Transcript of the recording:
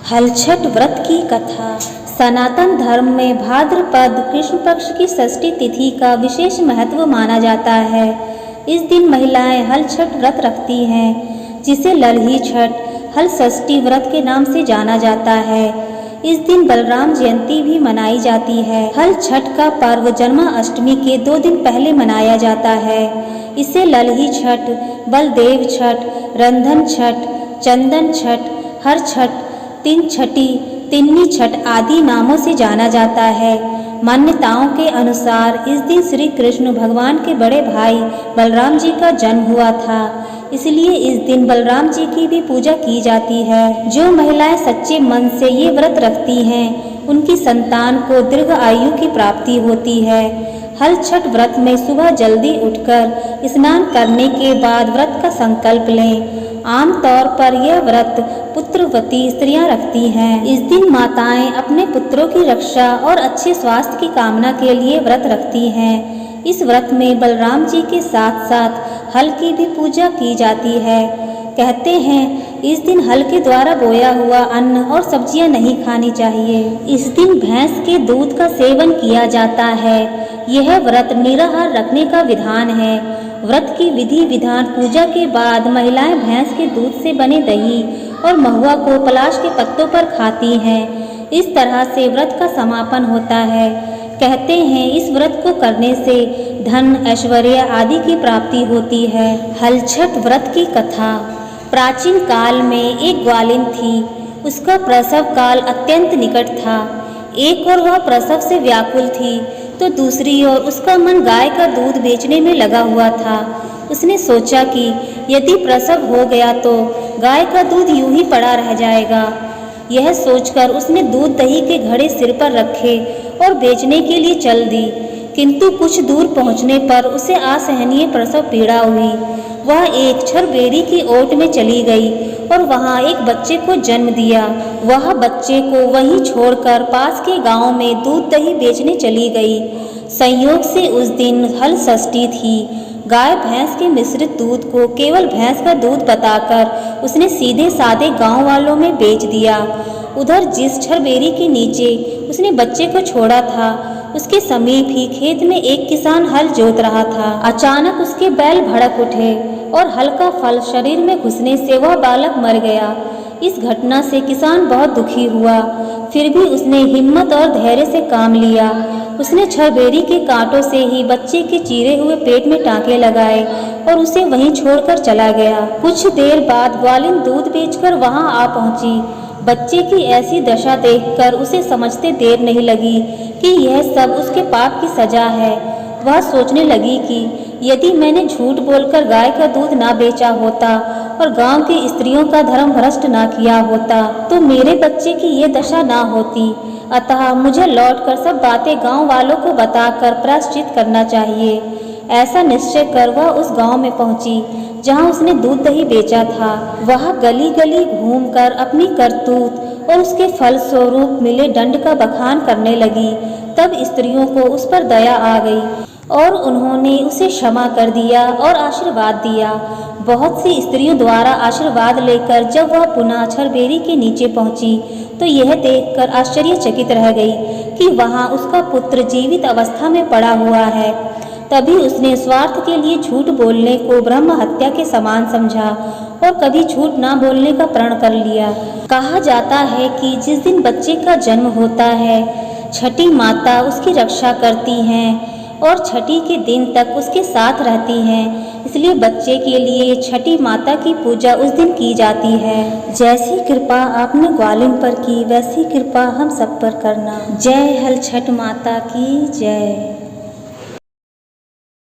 हलछठ व्रत की कथा। सनातन धर्म में भाद्रपद कृष्ण पक्ष की षष्ठी तिथि का विशेष महत्व माना जाता है। इस दिन महिलाएं हलछठ व्रत रखती हैं, जिसे ललही छठ, हल षष्ठी व्रत के नाम से जाना जाता है। इस दिन बलराम जयंती भी मनाई जाती है। हल छठ का पर्व जन्माष्टमी के 2 दिन पहले मनाया जाता है। इसे ललही छठ, बलदेव छठ, रंधन छठ, चंदन छठ, हर छठ, तीन छठी, तिन्नी छठ आदि नामों से जाना जाता है। मान्यताओं के अनुसार इस दिन श्री कृष्ण भगवान के बड़े भाई बलराम जी का जन्म हुआ था, इसलिए इस दिन बलराम जी की भी पूजा की जाती है। जो महिलाएं सच्चे मन से ये व्रत रखती हैं, उनकी संतान को दीर्घ आयु की प्राप्ति होती है। हल छठ व्रत में सुबह जल्दी उठकर स्नान करने के बाद व्रत का संकल्प लें। आमतौर पर यह व्रत पुत्रवती स्त्रियां रखती हैं। इस दिन माताएं अपने पुत्रों की रक्षा और अच्छे स्वास्थ्य की कामना के लिए व्रत रखती हैं। इस व्रत में बलराम जी के साथ साथ हल की भी पूजा की जाती है। कहते हैं इस दिन हल के द्वारा बोया हुआ अन्न और सब्जियां नहीं खानी चाहिए। इस दिन भैंस के दूध का सेवन किया जाता है। यह व्रत निराहार रखने का विधान है। व्रत की विधि विधान पूजा के बाद महिलाएं भैंस के दूध से बने दही और महुआ को पलाश के पत्तों पर खाती हैं। इस तरह से व्रत का समापन होता है। कहते हैं इस व्रत को करने से धन, ऐश्वर्य आदि की प्राप्ति होती है। हलछठ व्रत की कथा। प्राचीन काल में एक ग्वालिन थी। उसका प्रसव काल अत्यंत निकट था। एक ओर वह प्रसव से व्याकुल थी, तो दूसरी ओर उसका मन गाय का दूध बेचने में लगा हुआ था। उसने सोचा कि यदि प्रसव हो गया तो गाय का दूध यूं ही पड़ा रह जाएगा। यह सोचकर उसने दूध दही के घड़े सिर पर रखे और बेचने के लिए चल दी। किंतु कुछ दूर पहुंचने पर उसे असहनीय प्रसव पीड़ा हुई। वह एक छरबेरी की ओट में चली गई और वहां एक बच्चे को जन्म दिया। वह बच्चे को वहीं छोड़कर पास के गांव में दूध दही बेचने चली गई। संयोग से उस दिन हल षष्ठी थी। गाय भैंस के मिश्रित दूध को केवल भैंस का दूध बताकर उसने सीधे साधे गांव वालों में बेच दिया। उधर जिस छरबेरी के नीचे उसने बच्चे को छोड़ा था, उसके समीप ही खेत में एक किसान हल जोत रहा था। अचानक उसके बैल भड़क उठे और हल का फल शरीर में घुसने से वह बालक मर गया। इस घटना से किसान बहुत दुखी हुआ, फिर भी उसने हिम्मत और धैर्य से काम लिया। उसने छरबेरी के कांटों से ही बच्चे के चीरे हुए पेट में टांके लगाए और उसे वहीं छोड़कर चला गया। कुछ देर बाद ग्वालिन दूध बेचकर वहां आ पहुंची। बच्चे की ऐसी दशा देखकर उसे समझते देर नहीं लगी कि यह सब उसके पाप की सजा है। वह सोचने लगी कि यदि मैंने झूठ बोलकर गाय का दूध ना बेचा होता और गांव की स्त्रियों का धर्म भ्रष्ट ना किया होता, तो मेरे बच्चे की ये दशा ना होती। अतः मुझे लौटकर सब बातें गांव वालों को बताकर प्रायश्चित करना चाहिए। ऐसा निश्चय कर वह उस गांव में पहुंची जहां उसने दूध दही बेचा था। वह गली गली घूमकर अपनी करतूत और उसके फल स्वरूप मिले दंड का बखान करने लगी। तब स्त्रियों को उस पर दया आ गई और उन्होंने उसे क्षमा कर दिया और आशीर्वाद दिया। बहुत सी स्त्रियों द्वारा आशीर्वाद लेकर जब वह पुनः छरबेरी के नीचे पहुंची, तो यह देखकर आश्चर्यचकित रह गई कि वहां उसका पुत्र जीवित अवस्था में पड़ा हुआ है। तभी उसने स्वार्थ के लिए झूठ बोलने को ब्रह्म हत्या के समान समझा और कभी झूठ ना बोलने का प्रण कर लिया। कहा जाता है कि जिस दिन बच्चे का जन्म होता है, छठी माता उसकी रक्षा करती हैं और छठी के दिन तक उसके साथ रहती हैं। इसलिए बच्चे के लिए छठी माता की पूजा उस दिन की जाती है। जैसी कृपा आपने ग्वालिन पर की, वैसी कृपा हम सब पर करना। जय हल छठ माता की जय।